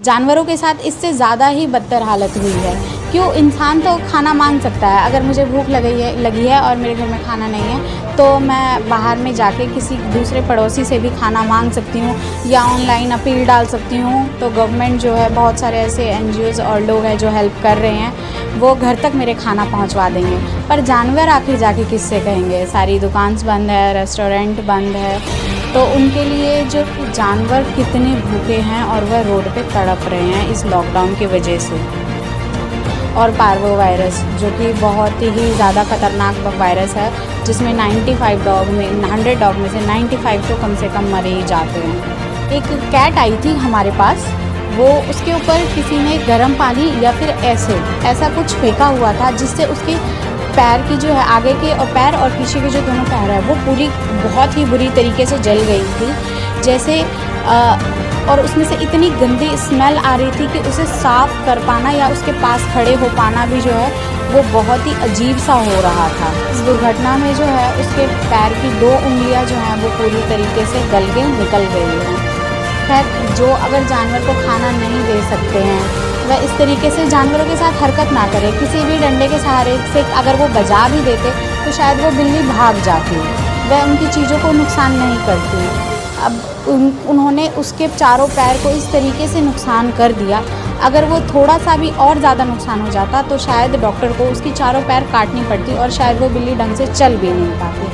जानवरों के साथ इससे ज़्यादा ही बदतर हालत हुई है। क्यों? इंसान तो खाना मांग सकता है। अगर मुझे भूख लगी है और मेरे घर में खाना नहीं है तो मैं बाहर में जाके किसी दूसरे पड़ोसी से भी खाना मांग सकती हूँ या ऑनलाइन अपील डाल सकती हूँ। तो गवर्नमेंट जो है, बहुत सारे ऐसे एनजीओज़ और लोग हैं जो हेल्प कर रहे हैं, वो घर तक मेरे खाना पहुँचवा देंगे। पर जानवर आखिर जाके किससे कहेंगे? सारी दुकान बंद है, रेस्टोरेंट बंद है, तो उनके लिए जो जानवर कितने भूखे हैं और वह रोड पे तड़प रहे हैं इस लॉकडाउन की वजह से। और पार्वो वायरस, जो कि बहुत ही ज़्यादा ख़तरनाक वायरस है, जिसमें 95 डॉग में 100 डॉग में से 95 तो कम से कम मरे ही जाते हैं। एक कैट आई थी हमारे पास, वो उसके ऊपर किसी ने गर्म पानी या फिर ऐसा कुछ फेंका हुआ था, जिससे उसके पैर की जो है, आगे के और पैर और पीछे के जो दोनों पैर है, वो पूरी बहुत ही बुरी तरीके से जल गई थी। जैसे और उसमें से इतनी गंदी स्मेल आ रही थी कि उसे साफ़ कर पाना या उसके पास खड़े हो पाना भी जो है वो बहुत ही अजीब सा हो रहा था। इस दुर्घटना में जो है उसके पैर की 2 उंगलियां जो हैं वो पूरी तरीके से गल के निकल गई हैं। खैर, जो अगर जानवर को खाना नहीं दे सकते हैं वह इस तरीके से जानवरों के साथ हरकत ना करे। किसी भी डंडे के सहारे से अगर वो बजा भी देते तो शायद वो बिल्ली भाग जाती, वह उनकी चीज़ों को नुकसान नहीं करती। अब उन्होंने उसके चारों पैर को इस तरीके से नुकसान कर दिया, अगर वो थोड़ा सा भी और ज़्यादा नुकसान हो जाता तो शायद डॉक्टर को उसकी चारों पैर काटनी पड़ती और शायद वो बिल्ली ढंग से चल भी नहीं पाती।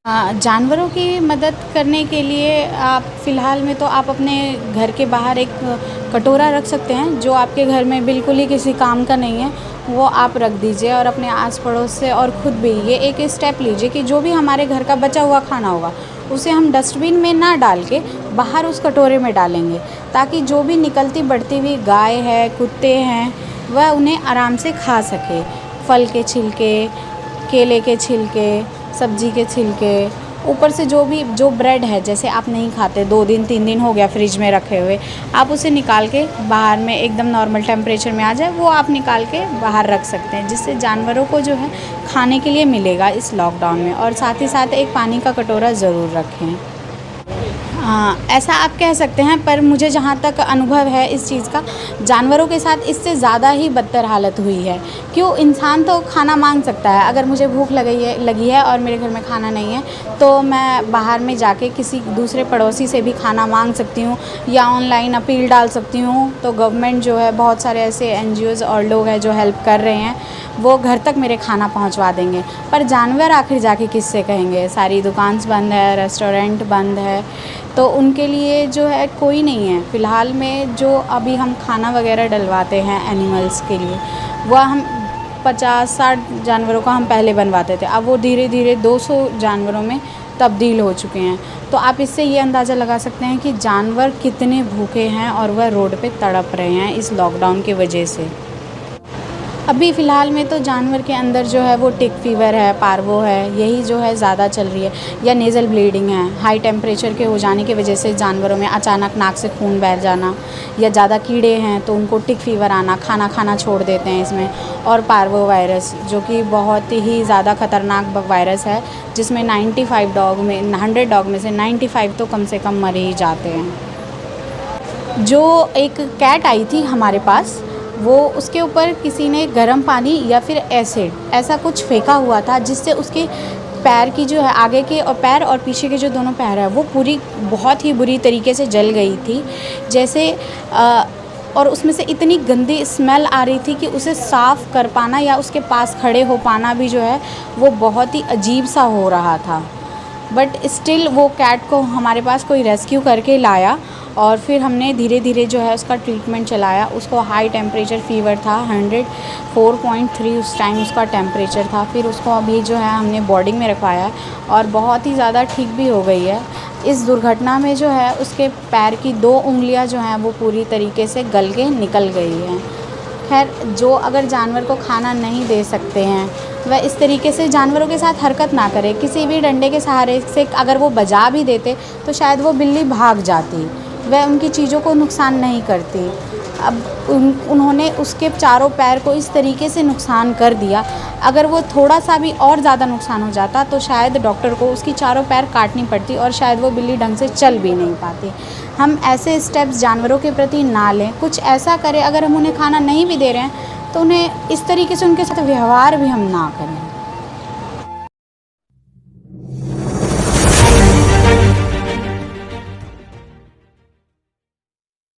जानवरों की मदद करने के लिए आप फ़िलहाल में तो आप अपने घर के बाहर एक कटोरा रख सकते हैं जो आपके घर में बिल्कुल ही किसी काम का नहीं है, वो आप रख दीजिए और अपने आस पड़ोस से और ख़ुद भी ये एक स्टेप लीजिए कि जो भी हमारे घर का बचा हुआ खाना होगा उसे हम डस्टबिन में ना डाल के बाहर उस कटोरे में डालेंगे, ताकि जो भी निकलती बढ़ती हुई गाय है, कुत्ते हैं, वह उन्हें आराम से खा सके। फल के छिलके, केले के छिलके, सब्जी के छिलके, ऊपर से जो ब्रेड है, जैसे आप नहीं खाते 2 दिन 3 दिन हो गया फ्रिज में रखे हुए, आप उसे निकाल के बाहर में एकदम नॉर्मल टेम्परेचर में आ जाए वो आप निकाल के बाहर रख सकते हैं, जिससे जानवरों को जो है खाने के लिए मिलेगा इस लॉकडाउन में। और साथ ही साथ एक पानी का कटोरा ज़रूर रखें। ऐसा आप कह सकते हैं, पर मुझे जहाँ तक अनुभव है इस चीज़ का, जानवरों के साथ इससे ज़्यादा ही बदतर हालत हुई है। क्यों, इंसान तो खाना मांग सकता है, अगर मुझे भूख लगी है और मेरे घर में खाना नहीं है तो मैं बाहर में जाके किसी दूसरे पड़ोसी से भी खाना मांग सकती हूँ या ऑनलाइन अपील डाल सकती हूँ। तो गवर्नमेंट जो है, बहुत सारे ऐसे NGOज़ और लोग हैं जो हेल्प कर रहे हैं, वो घर तक मेरे खाना पहुँचवा देंगे। पर जानवर आखिर जाके किससे कहेंगे? सारी दुकान बंद है, रेस्टोरेंट बंद है, तो उनके लिए जो है कोई नहीं है। फ़िलहाल में जो अभी हम खाना वगैरह डलवाते हैं एनिमल्स के लिए, वह हम 50-60 जानवरों का हम पहले बनवाते थे, अब वो धीरे धीरे 200 जानवरों में तब्दील हो चुके हैं। तो आप इससे ये अंदाज़ा लगा सकते हैं कि जानवर कितने भूखे हैं और वह रोड पे तड़प रहे हैं इस लॉकडाउन की वजह से। अभी फ़िलहाल में तो जानवर के अंदर जो है वो टिक फीवर है, पार्वो है, यही जो है ज़्यादा चल रही है, या नेज़ल ब्लीडिंग है। हाई टेम्परेचर के हो जाने की वजह से जानवरों में अचानक नाक से खून बह जाना, या ज़्यादा कीड़े हैं तो उनको टिक फीवर आना, खाना खाना छोड़ देते हैं इसमें। और पार्वो वायरस, जो कि बहुत ही ज़्यादा ख़तरनाक वायरस है, जिसमें 100 डॉग में से 95 तो कम से कम मर ही जाते हैं। जो एक कैट आई थी हमारे पास, वो उसके ऊपर किसी ने गर्म पानी या फिर एसिड ऐसा कुछ फेंका हुआ था, जिससे उसके पैर की जो है, आगे के और पैर और पीछे के जो दोनों पैर है, वो पूरी बहुत ही बुरी तरीके से जल गई थी। जैसे और उसमें से इतनी गंदी स्मेल आ रही थी कि उसे साफ़ कर पाना या उसके पास खड़े हो पाना भी जो है वो बहुत ही अजीब सा हो रहा था। बट स्टिल वो कैट को हमारे पास कोई रेस्क्यू करके लाया और फिर हमने धीरे धीरे जो है उसका ट्रीटमेंट चलाया। उसको हाई टेम्परेचर फ़ीवर था, 104.3 उस टाइम उसका टेम्परेचर था। फिर उसको अभी जो है हमने बोर्डिंग में रखवाया और बहुत ही ज़्यादा ठीक भी हो गई है। इस दुर्घटना में जो है उसके पैर की 2 उंगलियां जो हैं वो पूरी तरीके से गल के निकल गई हैं। खैर, जो अगर जानवर को खाना नहीं दे सकते हैं वह इस तरीके से जानवरों के साथ हरकत ना करे। किसी भी डंडे के सहारे से अगर वो बजा भी देते तो शायद वो बिल्ली भाग जाती, वह उनकी चीज़ों को नुकसान नहीं करती। अब उन्होंने उसके चारों पैर को इस तरीके से नुकसान कर दिया, अगर वो थोड़ा सा भी और ज़्यादा नुकसान हो जाता तो शायद डॉक्टर को उसकी चारों पैर काटनी पड़ती और शायद वो बिल्ली ढंग से चल भी नहीं पाती। हम ऐसे स्टेप्स जानवरों के प्रति ना लें, कुछ ऐसा करें, अगर हम उन्हें खाना नहीं भी दे रहे हैं तो उन्हें इस तरीके से उनके साथ व्यवहार भी हम ना करें।